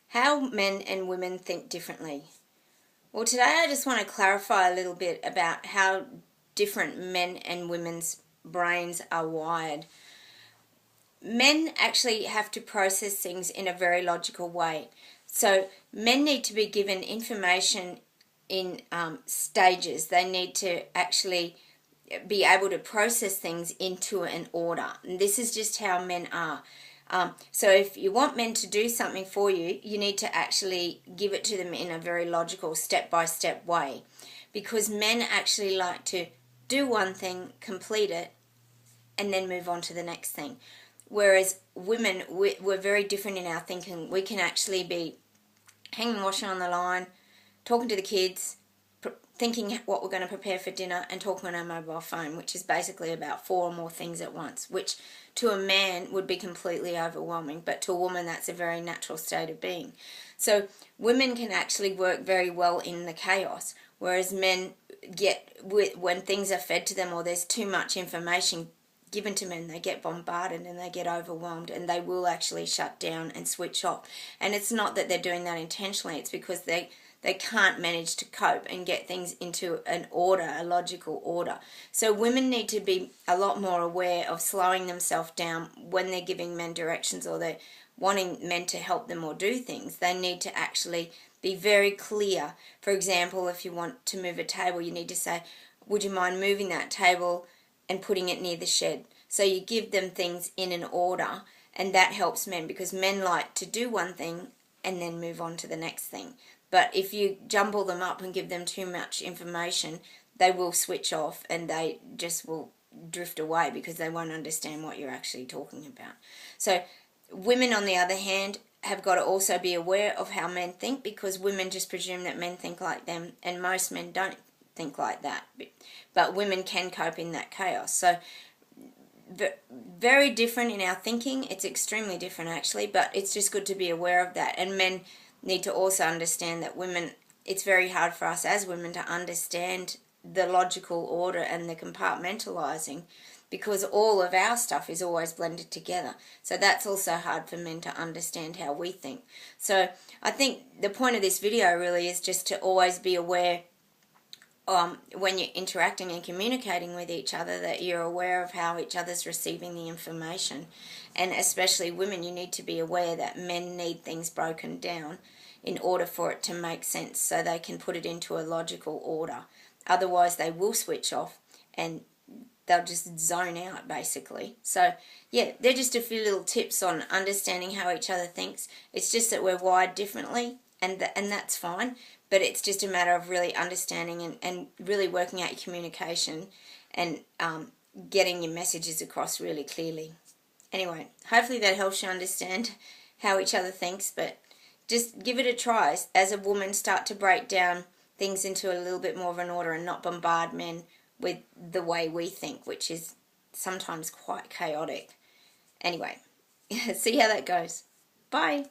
How men and women think differently. Well, today I just want to clarify a little bit about how different men and women's brains are wired. Men actually have to process things in a very logical way. So men need to be given information in stages. They need to actually be able to process things into an order. And this is just how men are. So if you want men to do something for you, you need to actually give it to them in a very logical, step-by-step way. Because men actually like to do one thing, complete it, and then move on to the next thing. Whereas women, we're very different in our thinking. We can actually be hanging washing on the line, talking to the kids, thinking what we're going to prepare for dinner, and talking on our mobile phone, which is basically about 4 or more things at once, which to a man would be completely overwhelming, but to a woman that's a very natural state of being. So women can actually work very well in the chaos, whereas men when things are fed to them or there's too much information given to men, they get bombarded and they get overwhelmed, and they will actually shut down and switch off. And it's not that they're doing that intentionally, it's because they can't manage to cope and get things into an order, a logical order. So women need to be a lot more aware of slowing themselves down when they're giving men directions or they're wanting men to help them or do things. They need to actually be very clear. For example, if you want to move a table, you need to say, would you mind moving that table and putting it near the shed? So you give them things in an order, and that helps men, because men like to do one thing and then move on to the next thing. But if you jumble them up and give them too much information, they will switch off and they just will drift away because they won't understand what you're actually talking about. So women, on the other hand, have got to also be aware of how men think, because women just presume that men think like them, and most men don't think like that. But women can cope in that chaos. So very different in our thinking. It's extremely different actually, but it's just good to be aware of that. And men need to also understand that women, it's very hard for us as women to understand the logical order and the compartmentalizing, because all of our stuff is always blended together. So that's also hard for men to understand how we think. So I think the point of this video really is just to always be aware when you're interacting and communicating with each other, that you're aware of how each other's receiving the information. And especially women, you need to be aware that men need things broken down in order for it to make sense, so they can put it into a logical order. Otherwise they will switch off and they'll just zone out basically. So yeah, they're just a few little tips on understanding how each other thinks. It's just that we're wired differently, and that's fine. But it's just a matter of really understanding and really working out your communication and getting your messages across really clearly. Anyway, hopefully that helps you understand how each other thinks, but just give it a try. As a woman, start to break down things into a little bit more of an order and not bombard men with the way we think, which is sometimes quite chaotic. Anyway, see how that goes. Bye.